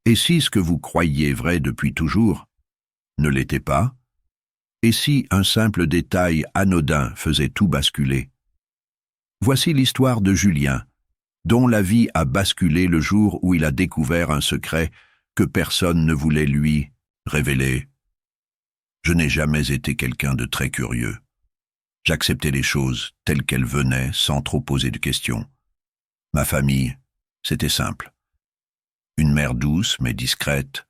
Et si ce que vous croyiez vrai depuis toujours ne l'était pas? Et si un simple détail anodin faisait tout basculer? Voici l'histoire de Julien, dont la vie a basculé le jour où il a découvert un secret que personne ne voulait lui révéler. Je n'ai jamais été quelqu'un de très curieux. J'acceptais les choses telles qu'elles venaient sans trop poser de questions. Ma famille, c'était simple. Une mère douce mais discrète,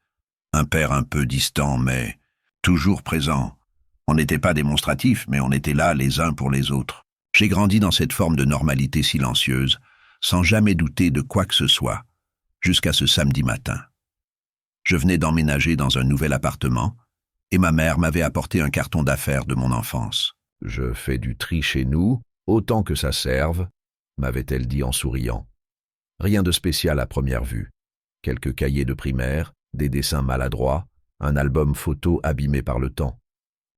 un père un peu distant mais toujours présent. On n'était pas démonstratifs, mais on était là les uns pour les autres. J'ai grandi dans cette forme de normalité silencieuse, sans jamais douter de quoi que ce soit, jusqu'à ce samedi matin. Je venais d'emménager dans un nouvel appartement, et ma mère m'avait apporté un carton d'affaires de mon enfance. « Je fais du tri chez nous, autant que ça serve », m'avait-elle dit en souriant. Rien de spécial à première vue. Quelques cahiers de primaire, des dessins maladroits, un album photo abîmé par le temps.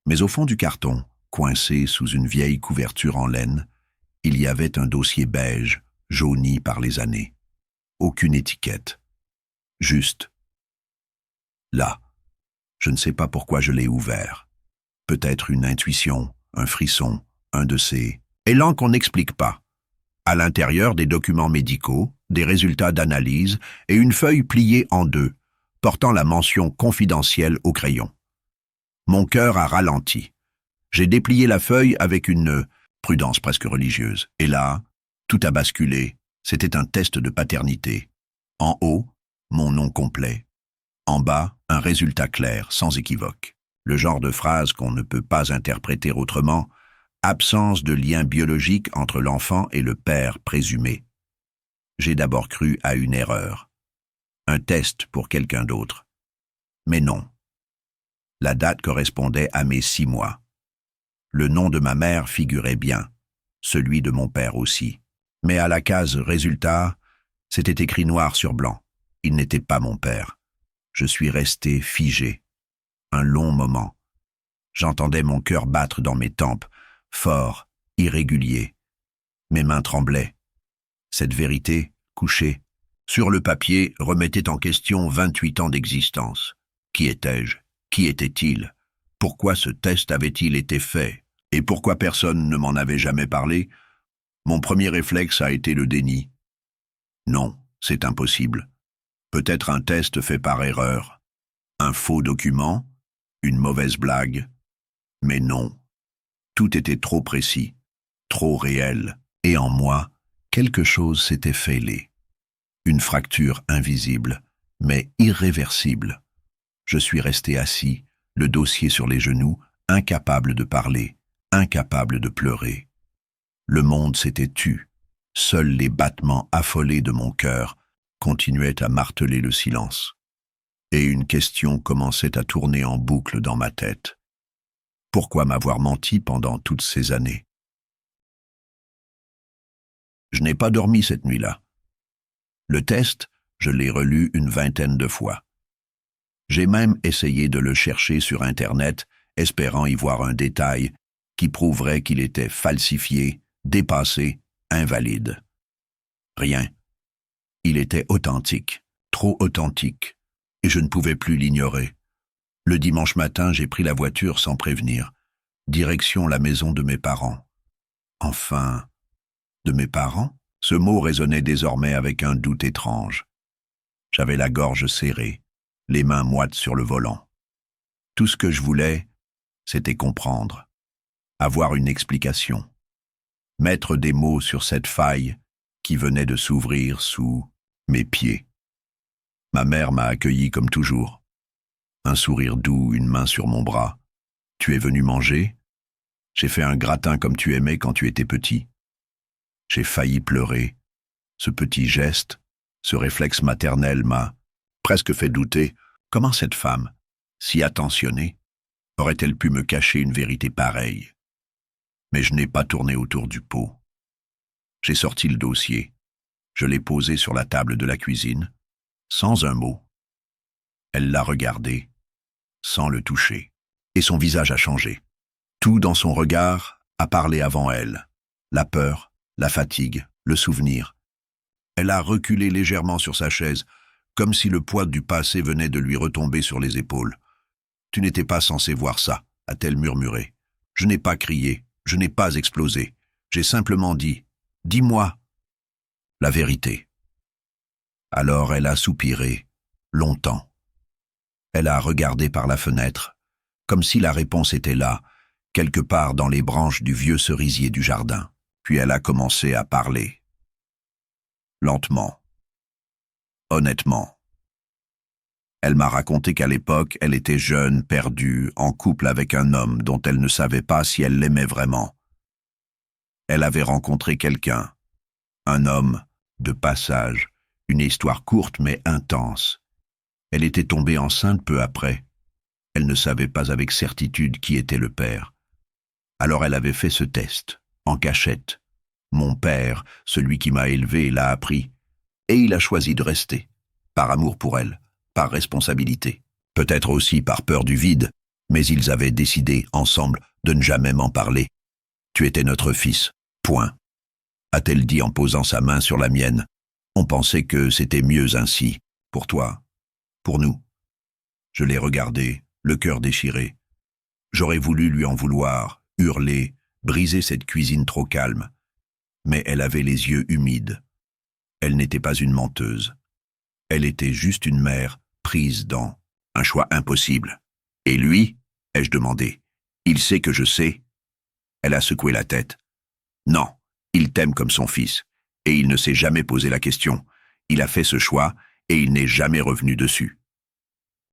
Mais au fond du carton, coincé sous une vieille couverture en laine, il y avait un dossier beige, jauni par les années. Aucune étiquette. Juste. Là. Je ne sais pas pourquoi je l'ai ouvert. Peut-être une intuition, un frisson, un de ces élans qu'on n'explique pas. À l'intérieur, des documents médicaux, des résultats d'analyse et une feuille pliée en deux, portant la mention confidentielle au crayon. Mon cœur a ralenti. J'ai déplié la feuille avec une prudence presque religieuse. Et là, tout a basculé. C'était un test de paternité. En haut, mon nom complet. En bas, un résultat clair, sans équivoque. Le genre de phrase qu'on ne peut pas interpréter autrement. Absence de lien biologique entre l'enfant et le père présumé. J'ai d'abord cru à une erreur. Un test pour quelqu'un d'autre. Mais non. La date correspondait à mes 6 mois. Le nom de ma mère figurait bien, celui de mon père aussi. Mais à la case « Résultat », c'était écrit noir sur blanc. Il n'était pas mon père. Je suis resté figé. Un long moment. J'entendais mon cœur battre dans mes tempes, fort, irrégulier. Mes mains tremblaient. Cette vérité, couchée, sur le papier, remettait en question 28 ans d'existence. Qui étais-je? Qui était-il? Pourquoi ce test avait-il été fait? Et pourquoi personne ne m'en avait jamais parlé? Mon premier réflexe a été le déni. Non, c'est impossible. Peut-être un test fait par erreur. Un faux document? Une mauvaise blague? Mais non. Tout était trop précis, trop réel. Et en moi, quelque chose s'était fêlé. Une fracture invisible, mais irréversible. Je suis resté assis, le dossier sur les genoux, incapable de parler, incapable de pleurer. Le monde s'était tu. Seuls les battements affolés de mon cœur continuaient à marteler le silence. Et une question commençait à tourner en boucle dans ma tête. Pourquoi m'avoir menti pendant toutes ces années? Je n'ai pas dormi cette nuit-là. Le test, je l'ai relu une 20aine de fois. J'ai même essayé de le chercher sur Internet, espérant y voir un détail qui prouverait qu'il était falsifié, dépassé, invalide. Rien. Il était authentique, trop authentique, et je ne pouvais plus l'ignorer. Le dimanche matin, j'ai pris la voiture sans prévenir. Direction la maison de mes parents. Enfin, de mes parents? Ce mot résonnait désormais avec un doute étrange. J'avais la gorge serrée, les mains moites sur le volant. Tout ce que je voulais, c'était comprendre, avoir une explication, mettre des mots sur cette faille qui venait de s'ouvrir sous mes pieds. Ma mère m'a accueilli comme toujours. Un sourire doux, une main sur mon bras. « Tu es venu manger? J'ai fait un gratin comme tu aimais quand tu étais petit. » J'ai failli pleurer. Ce petit geste, ce réflexe maternel m'a presque fait douter. Comment cette femme, si attentionnée, aurait-elle pu me cacher une vérité pareille? Mais je n'ai pas tourné autour du pot. J'ai sorti le dossier. Je l'ai posé sur la table de la cuisine, sans un mot. Elle l'a regardé, sans le toucher, et son visage a changé. Tout dans son regard a parlé avant elle. La peur, la fatigue, le souvenir. Elle a reculé légèrement sur sa chaise, comme si le poids du passé venait de lui retomber sur les épaules. « Tu n'étais pas censé voir ça », a-t-elle murmuré. « Je n'ai pas crié, je n'ai pas explosé. J'ai simplement dit « Dis-moi la vérité ». Alors elle a soupiré, longtemps. Elle a regardé par la fenêtre, comme si la réponse était là, quelque part dans les branches du vieux cerisier du jardin. Puis elle a commencé à parler. Lentement. Honnêtement. Elle m'a raconté qu'à l'époque, elle était jeune, perdue, en couple avec un homme dont elle ne savait pas si elle l'aimait vraiment. Elle avait rencontré quelqu'un, un homme de passage, une histoire courte mais intense. Elle était tombée enceinte peu après. Elle ne savait pas avec certitude qui était le père. Alors elle avait fait ce test, en cachette. Mon père, celui qui m'a élevé, l'a appris. Et il a choisi de rester, par amour pour elle, par responsabilité. Peut-être aussi par peur du vide, mais ils avaient décidé, ensemble, de ne jamais m'en parler. Tu étais notre fils, point. A-t-elle dit en posant sa main sur la mienne. On pensait que c'était mieux ainsi, pour toi, pour nous. Je l'ai regardé, le cœur déchiré. J'aurais voulu lui en vouloir, hurler, briser cette cuisine trop calme. Mais elle avait les yeux humides. Elle n'était pas une menteuse. Elle était juste une mère prise dans un choix impossible. Et lui, ai-je demandé, il sait que je sais? Elle a secoué la tête. Non, il t'aime comme son fils. Et il ne s'est jamais posé la question. Il a fait ce choix et il n'est jamais revenu dessus.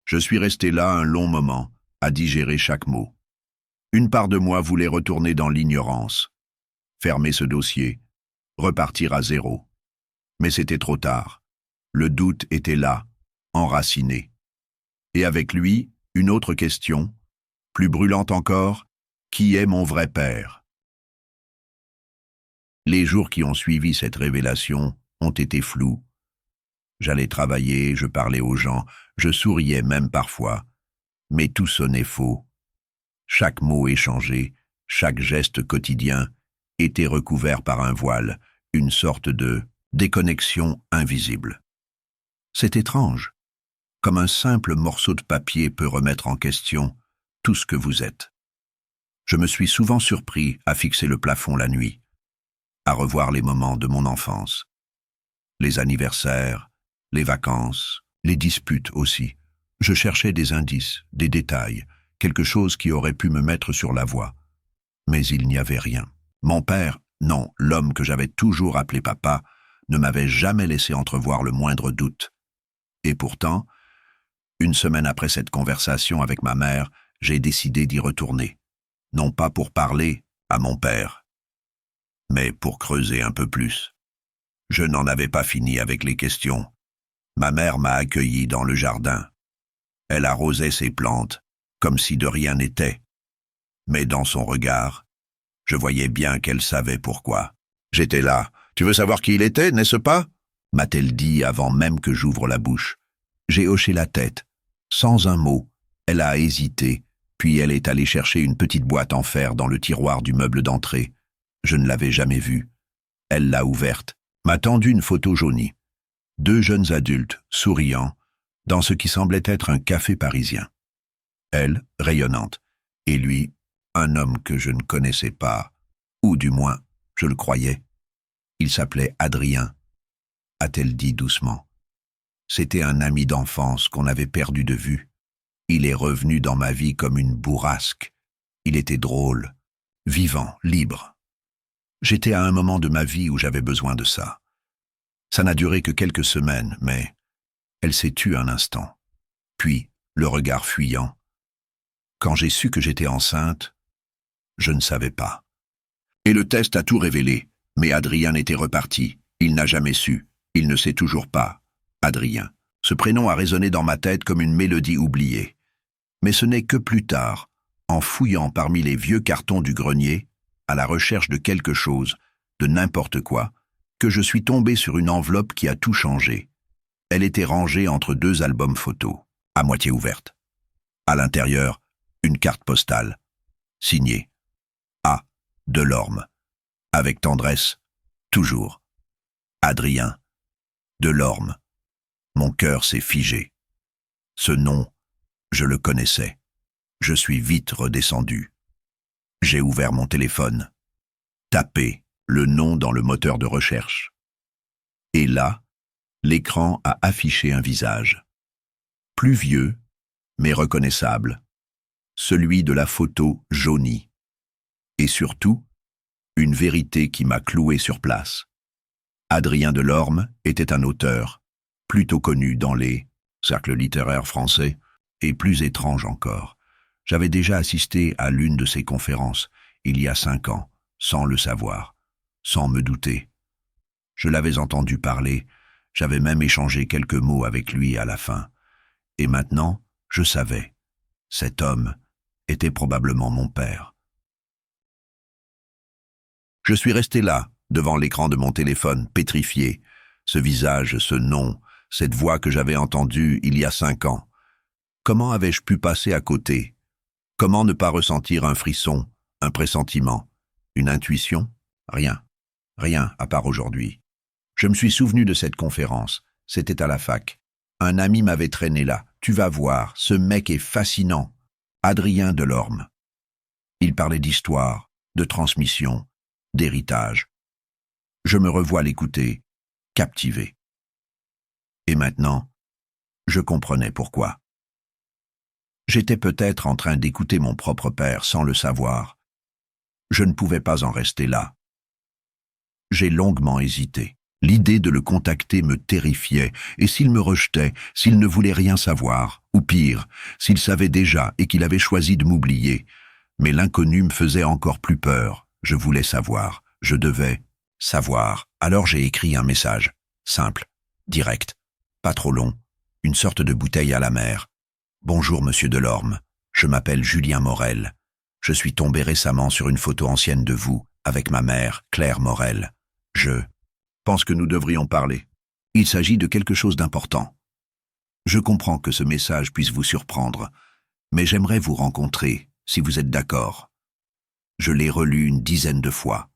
Je suis resté là un long moment, à digérer chaque mot. Une part de moi voulait retourner dans l'ignorance, fermer ce dossier, repartir à zéro. Mais c'était trop tard. Le doute était là, enraciné. Et avec lui, une autre question, plus brûlante encore, qui est mon vrai père? Les jours qui ont suivi cette révélation ont été flous. J'allais travailler, je parlais aux gens, je souriais même parfois, mais tout sonnait faux. Chaque mot échangé, chaque geste quotidien était recouvert par un voile, une sorte de déconnexion invisible. C'est étrange, comme un simple morceau de papier peut remettre en question tout ce que vous êtes. Je me suis souvent surpris à fixer le plafond la nuit, à revoir les moments de mon enfance, les anniversaires, les vacances, les disputes aussi. Je cherchais des indices, des détails, quelque chose qui aurait pu me mettre sur la voie. Mais il n'y avait rien. Mon père, non, l'homme que j'avais toujours appelé papa, ne m'avait jamais laissé entrevoir le moindre doute. Et pourtant, une semaine après cette conversation avec ma mère, j'ai décidé d'y retourner. Non pas pour parler à mon père, mais pour creuser un peu plus. Je n'en avais pas fini avec les questions. Ma mère m'a accueilli dans le jardin. Elle arrosait ses plantes, comme si de rien n'était. Mais dans son regard, je voyais bien qu'elle savait pourquoi. J'étais là. « Tu veux savoir qui il était, n'est-ce pas ?» m'a-t-elle dit avant même que j'ouvre la bouche. J'ai hoché la tête. Sans un mot, elle a hésité, puis elle est allée chercher une petite boîte en fer dans le tiroir du meuble d'entrée. Je ne l'avais jamais vue. Elle l'a ouverte, m'a tendu une photo jaunie. 2 jeunes adultes, souriants, dans ce qui semblait être un café parisien. Elle, rayonnante, et lui, un homme que je ne connaissais pas, ou du moins, je le croyais. Il s'appelait Adrien, a-t-elle dit doucement. C'était un ami d'enfance qu'on avait perdu de vue. Il est revenu dans ma vie comme une bourrasque. Il était drôle, vivant, libre. J'étais à un moment de ma vie où j'avais besoin de ça. Ça n'a duré que quelques semaines, mais elle s'est tue un instant. Puis, le regard fuyant. Quand j'ai su que j'étais enceinte, je ne savais pas. Et le test a tout révélé, mais Adrien était reparti. Il n'a jamais su. Il ne sait toujours pas. Adrien. Ce prénom a résonné dans ma tête comme une mélodie oubliée. Mais ce n'est que plus tard, en fouillant parmi les vieux cartons du grenier, à la recherche de quelque chose, de n'importe quoi, que je suis tombé sur une enveloppe qui a tout changé. Elle était rangée entre 2 albums photos, à moitié ouvertes. À l'intérieur, une carte postale, signée A. Delorme. Avec tendresse, toujours. Adrien Delorme. Mon cœur s'est figé. Ce nom, je le connaissais. Je suis vite redescendu. J'ai ouvert mon téléphone, tapé le nom dans le moteur de recherche. Et là, l'écran a affiché un visage. Plus vieux, mais reconnaissable. Celui de la photo jaunie. Et surtout, une vérité qui m'a cloué sur place. Adrien Delorme était un auteur, plutôt connu dans les cercles littéraires français, et plus étrange encore. J'avais déjà assisté à l'une de ses conférences, il y a 5 ans, sans le savoir, sans me douter. Je l'avais entendu parler, j'avais même échangé quelques mots avec lui à la fin. Et maintenant, je savais. Cet homme était probablement mon père. Je suis resté là, devant l'écran de mon téléphone, pétrifié. Ce visage, ce nom, cette voix que j'avais entendue il y a 5 ans. Comment avais-je pu passer à côté? Comment ne pas ressentir un frisson, un pressentiment, une intuition? Rien. Rien, à part aujourd'hui. Je me suis souvenu de cette conférence. C'était à la fac. Un ami m'avait traîné là. Tu vas voir, ce mec est fascinant. Adrien Delorme. Il parlait d'histoire, de transmission, d'héritage. Je me revois l'écouter, captivé. Et maintenant, je comprenais pourquoi. J'étais peut-être en train d'écouter mon propre père sans le savoir. Je ne pouvais pas en rester là. J'ai longuement hésité. L'idée de le contacter me terrifiait, et s'il me rejetait, s'il ne voulait rien savoir, ou pire, s'il savait déjà et qu'il avait choisi de m'oublier. Mais l'inconnu me faisait encore plus peur. Je voulais savoir, je devais savoir. Alors j'ai écrit un message, simple, direct, pas trop long, une sorte de bouteille à la mer. Bonjour monsieur Delorme, je m'appelle Julien Morel. Je suis tombé récemment sur une photo ancienne de vous, avec ma mère, Claire Morel. Je pense que nous devrions parler. Il s'agit de quelque chose d'important. Je comprends que ce message puisse vous surprendre, mais j'aimerais vous rencontrer, si vous êtes d'accord. Je l'ai relu une dizaine de fois.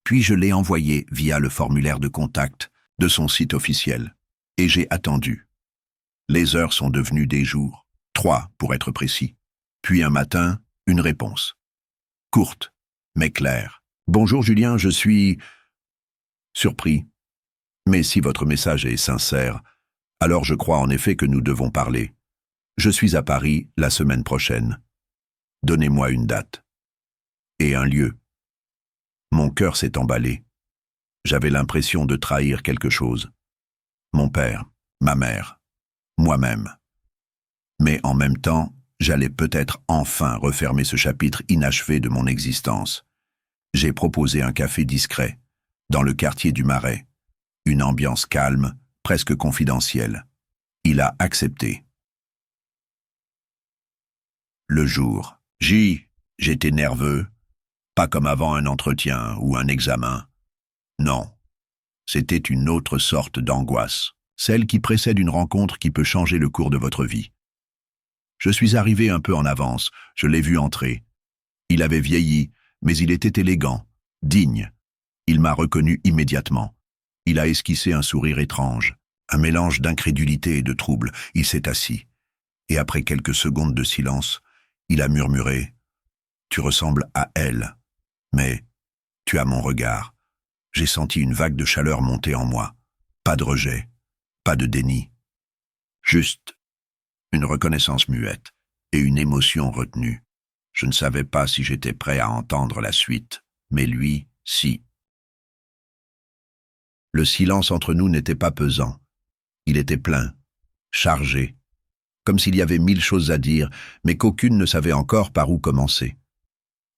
Puis je l'ai envoyé via le formulaire de contact de son site officiel. Et j'ai attendu. Les heures sont devenues des jours, 3 pour être précis. Puis un matin, une réponse. Courte, mais claire. Bonjour Julien, je suis surpris. Mais si votre message est sincère, alors je crois en effet que nous devons parler. Je suis à Paris la semaine prochaine. Donnez-moi une date. Et un lieu. Mon cœur s'est emballé. J'avais l'impression de trahir quelque chose. Mon père, ma mère, moi-même. Mais en même temps, j'allais peut-être enfin refermer ce chapitre inachevé de mon existence. J'ai proposé un café discret, dans le quartier du Marais. Une ambiance calme, presque confidentielle. Il a accepté. Le jour. J'étais nerveux. Pas comme avant un entretien ou un examen. Non. C'était une autre sorte d'angoisse, celle qui précède une rencontre qui peut changer le cours de votre vie. Je suis arrivé un peu en avance, je l'ai vu entrer. Il avait vieilli, mais il était élégant, digne. Il m'a reconnu immédiatement. Il a esquissé un sourire étrange, un mélange d'incrédulité et de trouble. Il s'est assis. Et après quelques secondes de silence, il a murmuré « Tu ressembles à elle, mais tu as mon regard. » J'ai senti une vague de chaleur monter en moi. Pas de rejet, pas de déni. Juste une reconnaissance muette et une émotion retenue. Je ne savais pas si j'étais prêt à entendre la suite, mais lui, si. Le silence entre nous n'était pas pesant. Il était plein, chargé, comme s'il y avait 1000 choses à dire, mais qu'aucune ne savait encore par où commencer.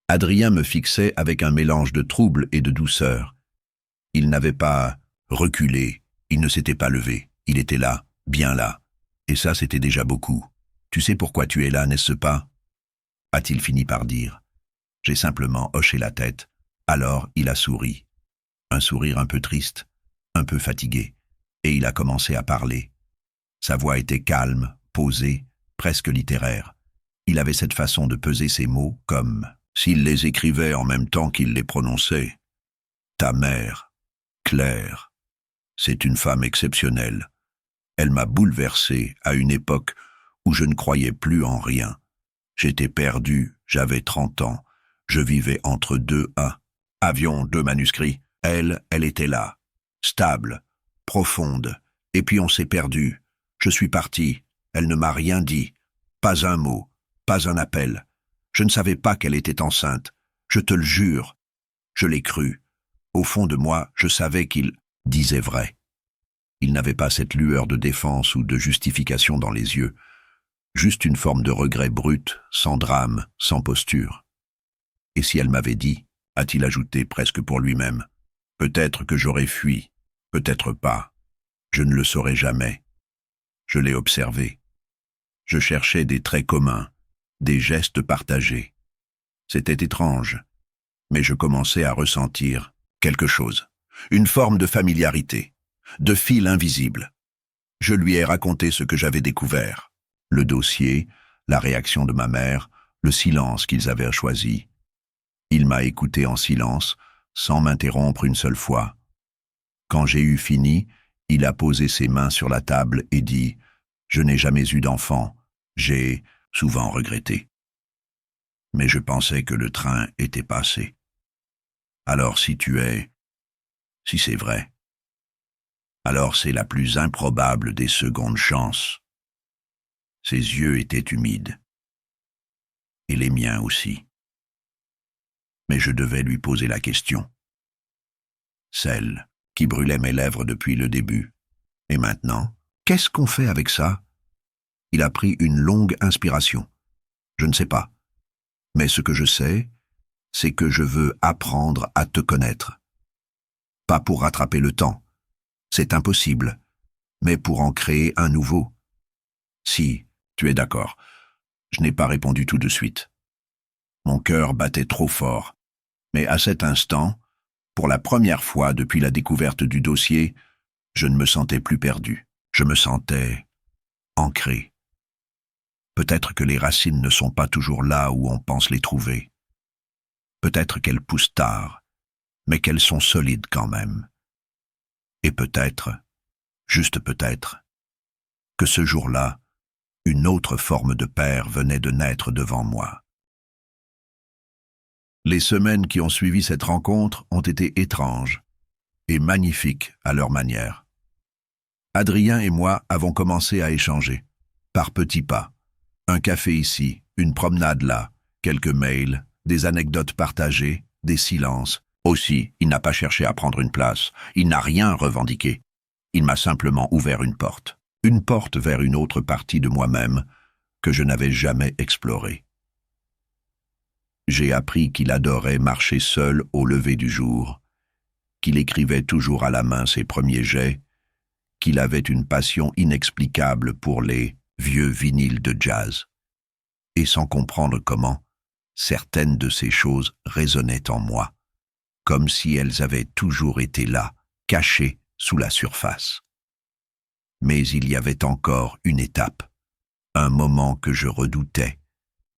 Adrien me fixait avec un mélange de trouble et de douceur. Il n'avait pas reculé, il ne s'était pas levé, il était là, bien là. Et ça, c'était déjà beaucoup. « Tu sais pourquoi tu es là, n'est-ce pas ?» a-t-il fini par dire. J'ai simplement hoché la tête. Alors, il a souri. Un sourire un peu triste, un peu fatigué. Et il a commencé à parler. Sa voix était calme, posée, presque littéraire. Il avait cette façon de peser ses mots comme s'il les écrivait en même temps qu'il les prononçait. « Ta mère, Claire, c'est une femme exceptionnelle. Elle m'a bouleversé à une époque où je ne croyais plus en rien. J'étais perdu, j'avais 30 ans. Je vivais entre deux avions, deux manuscrits. Elle était là, stable, profonde. Et puis on s'est perdu. Je suis parti. Elle ne m'a rien dit. Pas un mot, pas un appel. Je ne savais pas qu'elle était enceinte. Je te le jure. Je l'ai cru. Au fond de moi, je savais qu'il disait vrai. Il n'avait pas cette lueur de défense ou de justification dans les yeux. Juste une forme de regret brut, sans drame, sans posture. Et si elle m'avait dit, a-t-il ajouté presque pour lui-même, peut-être que j'aurais fui, peut-être pas. Je ne le saurais jamais. Je l'ai observé. Je cherchais des traits communs, des gestes partagés. C'était étrange, mais je commençais à ressentir quelque chose, une forme de familiarité, de fil invisible. Je lui ai raconté ce que j'avais découvert, le dossier, la réaction de ma mère, le silence qu'ils avaient choisi. Il m'a écouté en silence, sans m'interrompre une seule fois. Quand j'ai eu fini, il a posé ses mains sur la table et dit « Je n'ai jamais eu d'enfant, j'ai souvent regretté. » Mais je pensais que le train était passé. Alors si c'est vrai, alors c'est la plus improbable des secondes chances. Ses yeux étaient humides. Et les miens aussi. Mais je devais lui poser la question. Celle qui brûlait mes lèvres depuis le début. Et maintenant, qu'est-ce qu'on fait avec ça? Il a pris une longue inspiration. Je ne sais pas. Mais ce que je sais, c'est que je veux apprendre à te connaître. Pas pour rattraper le temps. C'est impossible. Mais pour en créer un nouveau. Si, tu es d'accord. Je n'ai pas répondu tout de suite. Mon cœur battait trop fort. Mais à cet instant, pour la première fois depuis la découverte du dossier, je ne me sentais plus perdu. Je me sentais ancré. Peut-être que les racines ne sont pas toujours là où on pense les trouver. Peut-être qu'elles poussent tard, mais qu'elles sont solides quand même. Et peut-être, juste peut-être, que ce jour-là, une autre forme de père venait de naître devant moi. Les semaines qui ont suivi cette rencontre ont été étranges et magnifiques à leur manière. Adrien et moi avons commencé à échanger, par petits pas. Un café ici, une promenade là, quelques mails, des anecdotes partagées, des silences. Aussi, il n'a pas cherché à prendre une place, il n'a rien revendiqué. Il m'a simplement ouvert une porte vers une autre partie de moi-même que je n'avais jamais explorée. J'ai appris qu'il adorait marcher seul au lever du jour, qu'il écrivait toujours à la main ses premiers jets, qu'il avait une passion inexplicable pour les vieux vinyles de jazz. Et sans comprendre comment, certaines de ces choses résonnaient en moi, comme si elles avaient toujours été là, cachées sous la surface. Mais il y avait encore une étape, un moment que je redoutais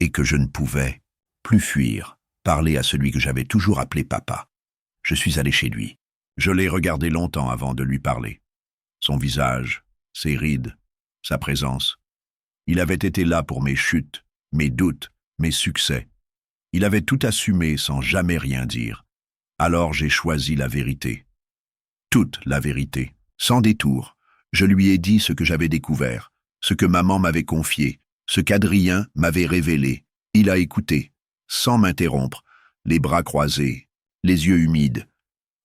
et que je ne pouvais plus fuir, parler à celui que j'avais toujours appelé papa. Je suis allé chez lui. Je l'ai regardé longtemps avant de lui parler. Son visage, ses rides, sa présence. Il avait été là pour mes chutes, mes doutes, mes succès. Il avait tout assumé sans jamais rien dire. Alors j'ai choisi la vérité. Toute la vérité, sans détour. Je lui ai dit ce que j'avais découvert, ce que maman m'avait confié, ce qu'Adrien m'avait révélé. Il a écouté, sans m'interrompre, les bras croisés, les yeux humides.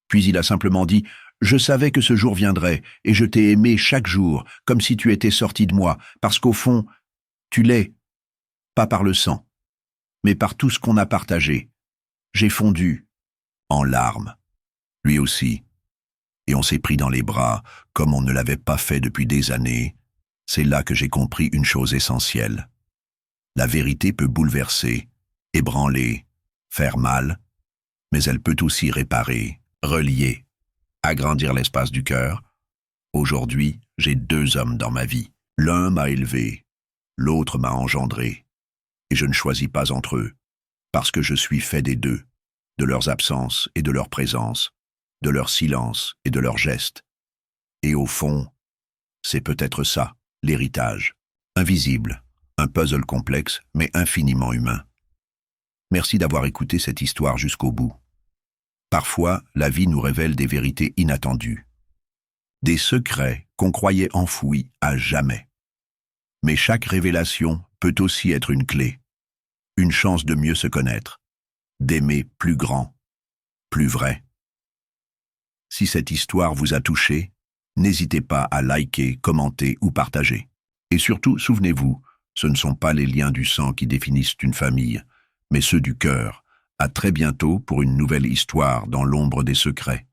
Puis il a simplement dit « Je savais que ce jour viendrait, et je t'ai aimé chaque jour, comme si tu étais sorti de moi, parce qu'au fond, tu l'es, pas par le sang, mais par tout ce qu'on a partagé. J'ai fondu, en larmes, lui aussi, et on s'est pris dans les bras, comme on ne l'avait pas fait depuis des années. C'est là que j'ai compris une chose essentielle. La vérité peut bouleverser, ébranler, faire mal, mais elle peut aussi réparer, relier, agrandir l'espace du cœur. Aujourd'hui, j'ai 2 hommes dans ma vie. L'un m'a élevé, l'autre m'a engendré, et je ne choisis pas entre eux, parce que je suis fait des deux, de leurs absences et de leur présence, de leur silence et de leurs gestes. Et au fond, C'est peut-être ça, l'héritage. Invisible, un puzzle complexe, mais infiniment humain. Merci d'avoir écouté cette histoire jusqu'au bout. Parfois, la vie nous révèle des vérités inattendues. Des secrets qu'on croyait enfouis à jamais. Mais chaque révélation peut aussi être une clé. Une chance de mieux se connaître. D'aimer plus grand, plus vrai. Si cette histoire vous a touché, n'hésitez pas à liker, commenter ou partager. Et surtout, souvenez-vous, ce ne sont pas les liens du sang qui définissent une famille, mais ceux du cœur. À très bientôt pour une nouvelle histoire dans l'ombre des secrets.